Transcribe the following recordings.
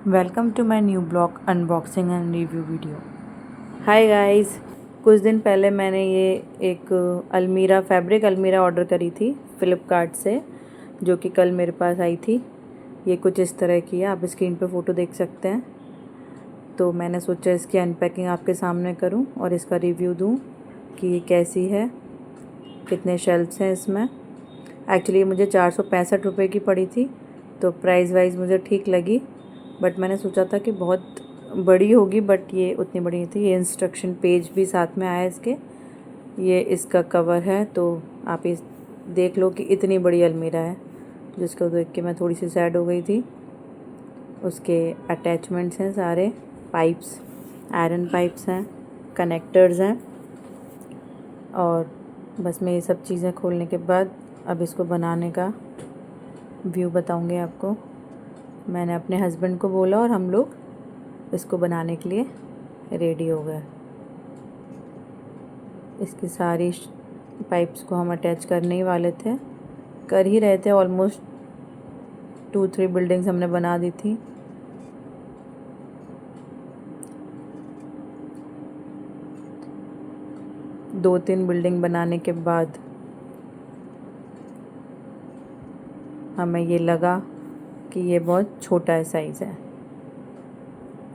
Welcome to my new blog unboxing and review video. Hi guys, कुछ दिन पहले मैंने ये एक अलमीरा फैब्रिक अलमीरा ऑर्डर करी थी फ़्लिपकार्ट से, जो कि कल मेरे पास आई थी। ये कुछ इस तरह की है, आप स्क्रीन पे फ़ोटो देख सकते हैं। तो मैंने सोचा इसकी अनपैकिंग आपके सामने करूं और इसका रिव्यू दूं कि ये कैसी है, कितने शेल्फ्स हैं इसमें। एक्चुअली ये मुझे 465 रुपये की पड़ी थी, तो प्राइस वाइज मुझे ठीक लगी। बट मैंने सोचा था कि बहुत बड़ी होगी, बट ये उतनी बड़ी नहीं थी। ये इंस्ट्रक्शन पेज भी साथ में आया इसके। ये इसका कवर है, तो आप इस देख लो कि इतनी बड़ी अलमीरा है, जिसको देख के मैं थोड़ी सी सैड हो गई थी। उसके अटैचमेंट्स हैं सारे, पाइप्स, आयरन पाइप्स हैं, कनेक्टर्स हैं। और बस मैं ये सब चीज़ें खोलने के बाद अब इसको बनाने का व्यू बताऊंगी आपको। मैंने अपने हस्बैंड को बोला और हम लोग इसको बनाने के लिए रेडी हो गए। इसकी सारी पाइप्स को हम अटैच करने ही वाले थे, कर ही रहे थे। ऑलमोस्ट 2-3 बिल्डिंग्स हमने बना दी थी। दो तीन बिल्डिंग बनाने के बाद हमें ये लगा कि ये बहुत छोटा साइज़ है।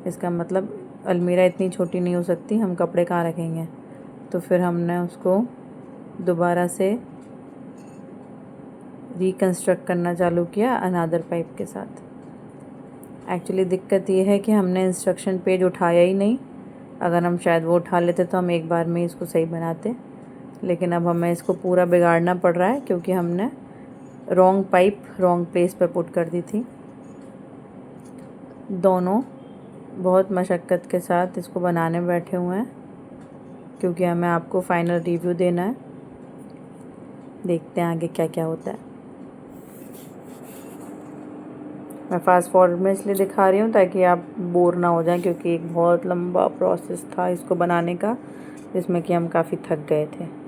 इसका मतलब अलमीरा इतनी छोटी नहीं हो सकती, हम कपड़े कहाँ रखेंगे। तो फिर हमने उसको दोबारा से रिकंस्ट्रक्ट करना चालू किया अनादर पाइप के साथ। एक्चुअली दिक्कत ये है कि हमने इंस्ट्रक्शन पेज उठाया ही नहीं। अगर हम शायद वो उठा लेते तो हम एक बार में इसको सही बनाते, लेकिन अब हमें इसको पूरा बिगाड़ना पड़ रहा है क्योंकि हमने रॉन्ग पाइप रॉन्ग प्लेस पे पुट कर दी थी। दोनों बहुत मशक्क़त के साथ इसको बनाने बैठे हुए हैं, क्योंकि हमें आपको फाइनल रिव्यू देना है। देखते हैं आगे क्या क्या होता है। मैं फ़ास्ट फॉरवर्ड में इसलिए दिखा रही हूँ ताकि आप बोर ना हो जाएं, क्योंकि एक बहुत लंबा प्रोसेस था इसको बनाने का, जिसमें कि हम काफ़ी थक गए थे।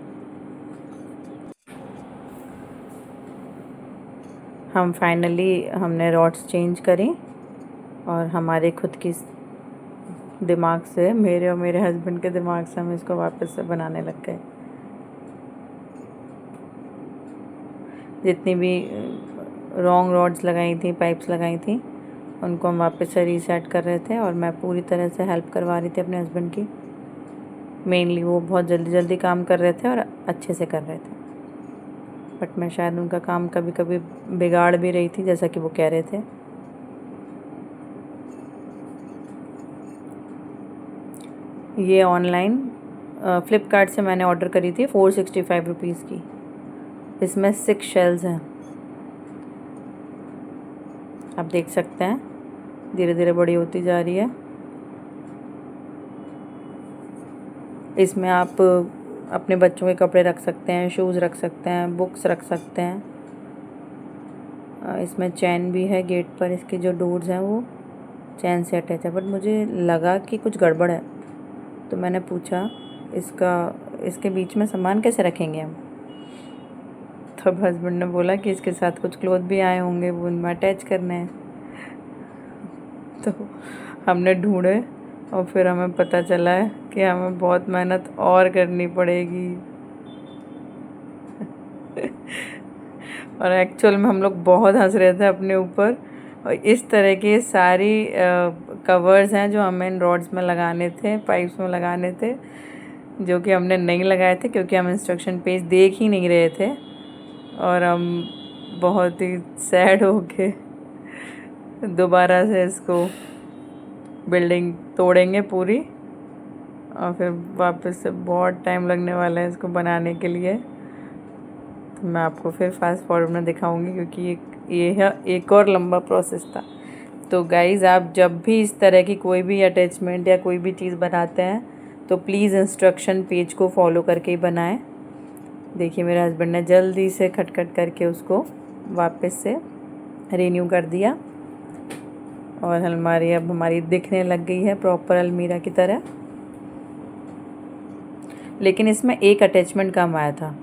हमने रॉड्स चेंज करी और हमारे खुद की दिमाग से, मेरे और मेरे हस्बैंड के दिमाग से हम इसको वापस से बनाने लग गए। जितनी भी रॉन्ग रॉड्स लगाई थी, पाइप्स लगाई थी, उनको हम वापस से रीसेट कर रहे थे और मैं पूरी तरह से हेल्प करवा रही थी अपने हस्बैंड की। मेनली वो बहुत जल्दी जल्दी काम कर रहे थे और अच्छे से कर रहे थे, बट मैं शायद उनका काम कभी कभी बिगाड़ भी रही थी, जैसा कि वो कह रहे थे। ये ऑनलाइन फ़्लिपकार्ट से मैंने ऑर्डर करी थी 465 रुपीज़ की। इसमें 6 शेल्स हैं, आप देख सकते हैं। धीरे धीरे बड़ी होती जा रही है। इसमें आप अपने बच्चों के कपड़े रख सकते हैं, शूज़ रख सकते हैं, बुक्स रख सकते हैं। इसमें चैन भी है, गेट पर इसके जो डोर्स हैं वो चैन से अटैच है। बट मुझे लगा कि कुछ गड़बड़ है, तो मैंने पूछा इसके बीच में सामान कैसे रखेंगे हम। तब हस्बैंड ने बोला कि इसके साथ कुछ क्लोथ भी आए होंगे, वो उनमें अटैच करने हैं। तो हमने ढूंढे और फिर हमें पता चला है कि हमें बहुत मेहनत और करनी पड़ेगी। और एक्चुअल में हम लोग बहुत हंस रहे थे अपने ऊपर। और इस तरह की सारी कवर्स हैं जो हमें इन रॉड्स में लगाने थे, पाइप्स में लगाने थे, जो कि हमने नहीं लगाए थे क्योंकि हम इंस्ट्रक्शन पेज देख ही नहीं रहे थे। और हम बहुत ही सैड हो के दोबारा से इसको बिल्डिंग तोड़ेंगे पूरी, और फिर वापस से बहुत टाइम लगने वाला है इसको बनाने के लिए। तो मैं आपको फिर फास्ट फॉरवर्ड में दिखाऊंगी, क्योंकि ये एक और लंबा प्रोसेस था। तो गाइज़, आप जब भी इस तरह की कोई भी अटैचमेंट या कोई भी चीज़ बनाते हैं तो प्लीज़ इंस्ट्रक्शन पेज को फॉलो करके ही बनाएं। देखिए, मेरे हस्बैंड ने जल्दी से खटखट करके उसको वापस से रीन्यू कर दिया और अलमारी अब हमारी दिखने लग गई है प्रॉपर अलमीरा की तरह। लेकिन इसमें एक अटैचमेंट कम आया था,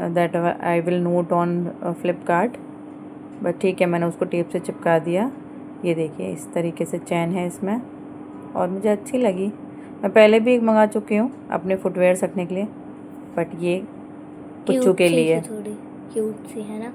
that I will note on Flipkart. But ठीक है, मैंने उसको टेप से चिपका दिया। ये देखिए इस तरीके से चैन है इसमें और मुझे अच्छी लगी। मैं पहले भी एक मंगा चुकी हूँ अपने फुटवेयर्स रखने के लिए, बट ये पुच्चू के लिए। थोड़ी क्यूट सी है ना।